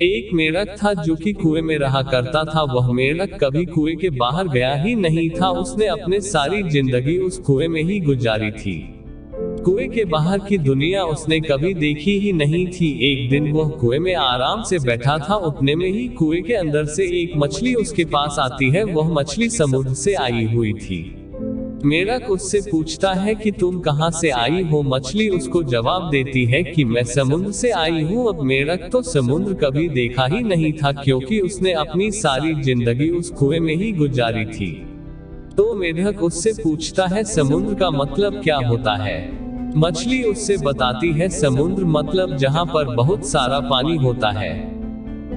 एक मेढक था जो कि कुएं में रहा करता था। वह मेढक कभी कुएं के बाहर गया ही नहीं था। उसने अपने सारी जिंदगी उस कुएं में ही गुजारी थी। कुएं के बाहर की दुनिया उसने कभी देखी ही नहीं थी। एक दिन वह कुएं में आराम से बैठा था, उतने में ही कुएं के अंदर से एक मछली उसके पास आती है। वह मछली समुद्र से आई हुई थी। मेढक उससे पूछता है कि तुम कहां से आई हो। मछली उसको जवाब देती है कि मैं समुद्र से आई हूं। अब मेढक तो समुद्र कभी देखा ही नहीं था, क्योंकि उसने अपनी सारी जिंदगी उस कुएं में ही गुजारी थी। तो मेढक उससे पूछता है, समुद्र का मतलब क्या होता है। मछली उससे बताती है, समुद्र मतलब जहां पर बहुत सारा पानी होता है।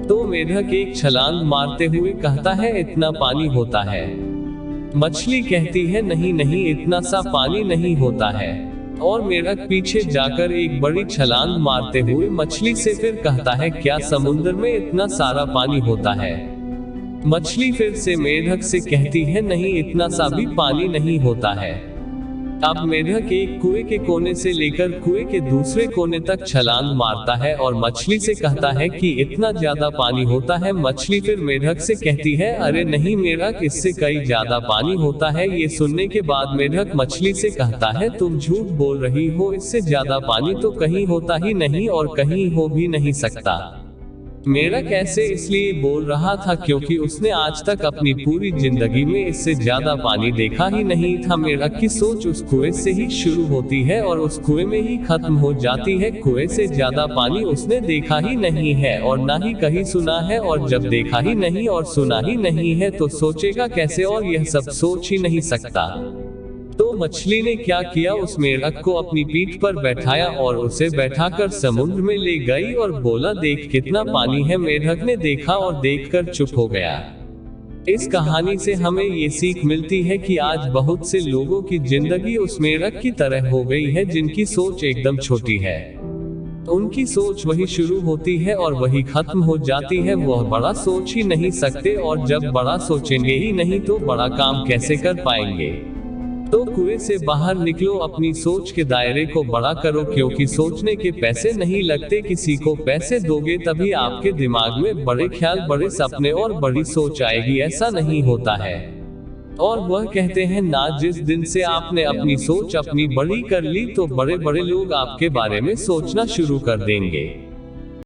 तो मेढक एक छलांग मारते हुए कहता है, इतना पानी होता है। मछली कहती है, नहीं नहीं, इतना सा पानी नहीं होता है। और मेढक पीछे जाकर एक बड़ी छलांग मारते हुए मछली से फिर कहता है, क्या समुद्र में इतना सारा पानी होता है। मछली फिर से मेढक से कहती है, नहीं, इतना सा भी पानी नहीं होता है। अब मेढक एक कुएं के कोने से लेकर कुएं के दूसरे कोने तक छलांग मारता है और मछली से कहता है कि इतना ज्यादा पानी होता है। मछली फिर मेढक से कहती है, अरे नहीं मेढक, इससे कई ज्यादा पानी होता है। ये सुनने के बाद मेढक मछली से कहता है, तुम झूठ बोल रही हो, इससे ज्यादा पानी तो कहीं होता ही नहीं और कहीं हो भी नहीं सकता। मेढक ऐसे इसलिए बोल रहा था क्योंकि उसने आज तक अपनी पूरी जिंदगी में इससे ज्यादा पानी देखा ही नहीं था। मेढक की सोच उस कुएं से ही शुरू होती है और उस कुएं में ही खत्म हो जाती है। कुएं से ज्यादा पानी उसने देखा ही नहीं है और ना ही कहीं सुना है, और जब देखा ही नहीं और सुना ही नहीं है तो सोचेगा कैसे, और यह सब सोच ही नहीं सकता। तो मछली ने क्या किया, उस मेढक को अपनी पीठ पर बैठाया और उसे बैठाकर समुद्र में ले गई और बोला, देख कितना पानी है। मेढक ने देखा और देखकर चुप हो गया। इस कहानी से हमें ये सीख मिलती है कि आज बहुत से लोगों की जिंदगी उस मेढक की तरह हो गई है, जिनकी सोच एकदम छोटी है। उनकी सोच वही शुरू होती है और वही खत्म हो जाती है। वह बड़ा सोच ही नहीं सकते, और जब बड़ा सोचेंगे ही नहीं तो बड़ा काम कैसे कर पाएंगे। तो कुएं से बाहर निकलो, अपनी सोच के दायरे को बड़ा करो, क्योंकि सोचने के पैसे नहीं लगते। किसी को पैसे दोगे तभी आपके दिमाग में बड़े ख्याल, बड़े सपने और बड़ी सोच आएगी, ऐसा नहीं होता है। और वह कहते हैं ना, जिस दिन से आपने अपनी सोच अपनी बड़ी कर ली तो बड़े बड़े लोग आपके बारे में सोचना शुरू कर देंगे।